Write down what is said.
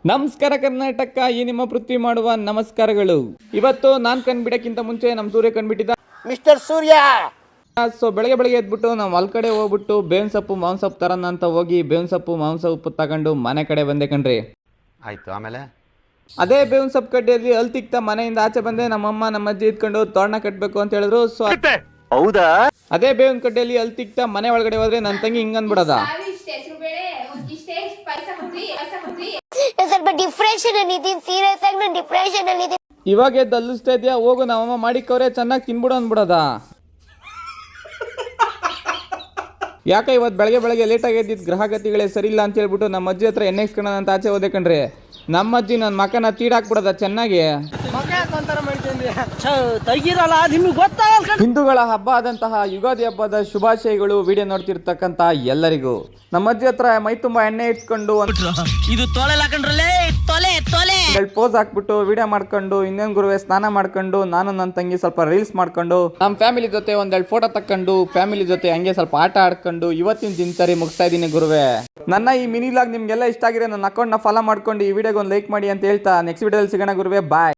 ನಮಸ್ಕಾರ ಕರ್ನಾಟಕ, ಈ ನಿಮ್ಮ ಪೃಥ್ವಿ ಮಾಡುವ ನಮಸ್ಕಾರಗಳು. ಇವತ್ತು ನಾನು ಕಂಡುಬಿಡೋಕ್ಕಿಂತ ಮುಂಚೆ ನಮ್ಮ ಸೂರ್ಯ ಕಂಡುಬಿಟ್ಟಿದ್ದ ಮಿಸ್ಟರ್ ಸೂರ್ಯ. ಸೊ ಬೆಳಗ್ಗೆ ಎದ್ಬಿಟ್ಟು ನಾವು ಹೊಲ ಕಡೆ ಹೋಗ್ಬಿಟ್ಟು ಬೇವಿನ ಸೊಪ್ಪು ಮಾವಿನ ಸೊಪ್ಪು ತರೋಣ ಅಂತ ಹೋಗಿ ಬೇವಿನ ಸೊಪ್ಪು ಮಾವಿನ ಸೊಪ್ಪು ತಗೊಂಡು ಮನೆ ಕಡೆ ಬಂದೆ ಕಣ್ರಿ. ಆಯ್ತು, ಆಮೇಲೆ ಅದೇ ಬೇವಿನ ಸೊಪ್ಪು ಕಡ್ಡಿಯಲ್ಲಿ ಅಲ್ಲಿ ತಿಕ್ತಾ ಮನೆಯಿಂದ ಆಚೆ ಬಂದೆ. ನಮ್ಮಮ್ಮ ನಮ್ಮ ಅಜ್ಜಿ ಇದ್ಕೊಂಡು ತೋರಣ ಕಟ್ಟಬೇಕು ಅಂತ ಹೇಳಿದ್ರು. ಸೊ ಹೌದಾ, ಅದೇ ಬೇವಿನ ಕಡ್ಡಿಯಲ್ಲಿ ಅಲ್ಲಿ ತಿಕ್ತಾ ಮನೆ ಒಳಗಡೆ ಹೋದ್ರೆ ನನ್ನ ತಂಗಿ ಹಿಂಗನ್ಬಿಡದ, ಸ್ವಲ್ಪ ಡಿಪ್ರೆಷನ್ ಅಲ್ಲಿ ಇದೀನಿ, ಸೀರಿಯಸ್ ಆಗಿ ನಾನು ಡಿಪ್ರೆಷನ್ ಅಲ್ಲಿ ಇದೀನಿ. ಇವಾಗ ಎದ್ದು ಅಲ್ಲಿಸ್ತಾ ಇದೆಯಾ, ಹೋಗು ನಮ್ಮಮ್ಮ ಮಾಡಿಕ್ಕವ್ರೆ ಚೆನ್ನಾಗಿ ತಿನ್ಬಿಡು ಅಂದ್ಬಿಡದ. ಯಾಕೆ ಇವತ್ತು ಬೆಳಗ್ಗೆ ಲೇಟಾಗಿ ಎದ್ದಿದ್ದು ಗ್ರಹಗತಿಗಳೇ ಸರಿ ಇಲ್ಲ ಅಂತ ಹೇಳ್ಬಿಟ್ಟು ನಮ್ಮ ಅಜ್ಜಿ ಹತ್ರ ಎಣ್ಣೆ ಇಸ್ಕೊಳ್ಳೋಣ ಅಂತ ಆಚೆ ಹೋದೆ ಕಣ್ರಿ. ನಮ್ಮ ಅಜ್ಜಿ ನನ್ನ ಮಕನ ತೀಡಾಕ್ಬಿಡದ ಚೆನ್ನಾಗಿ. ಹಿಂದೂಗಳ ಹಬ್ಬ ಆದಂತಹ ಯುಗಾದಿ ಹಬ್ಬದ ಶುಭಾಶಯಗಳು. ವಿಡಿಯೋ ನೋಡ್ತಿರ್ತಕ್ಕಂತ ಎಲ್ಲರಿಗೂ ನಮ್ಮ ಅಜ್ಜಿ ಹತ್ರ ಮೈ ತುಂಬಾ ಎಣ್ಣೆ ಇಟ್ಕೊಂಡು ಇದು ಪೋಸ್ ಹಾಕ್ಬಿಟ್ಟು ವಿಡಿಯೋ ಮಾಡ್ಕೊಂಡು ಇನ್ನೇನ್ ಗುರುವೆ ಸ್ನಾನ ಮಾಡ್ಕೊಂಡು ನಾನು ನನ್ನ ತಂಗಿ ಸ್ವಲ್ಪ ರೀಲ್ಸ್ ಮಾಡ್ಕೊಂಡು ನಮ್ಮ ಫ್ಯಾಮಿಲಿ ಜೊತೆ ಒಂದೆರಡು ಫೋಟೋ ತಕ್ಕೊಂಡು ಫ್ಯಾಮಿಲಿ ಜೊತೆ ಹಂಗೆ ಸ್ವಲ್ಪ ಆಟ ಆಡ್ಕೊಂಡು ಇವತ್ತಿನ ದಿನಚರಿ ಮುಗಿಸ್ತಾ ಇದ್ದೀನಿ ಗುರುವೆ. ನನ್ನ ಈ ಮಿನಿ ಲಾಗ್ ನಿಮ್ಗೆಲ್ಲ ಇಷ್ಟ ಆಗಿದೆ, ನನ್ನ ಅಕೌಂಟ್ನ ಫಾಲೋ ಮಾಡ್ಕೊಂಡು ಈ ವಿಡಿಯೋಗೆ ಒಂದು ಲೈಕ್ ಮಾಡಿ ಅಂತ ಹೇಳ್ತಾ ನೆಕ್ಸ್ಟ್ ವಿಡಿಯೋದಲ್ಲಿ ಸಿಗೋಣ ಗುರುವೆ. ಬಾಯ್.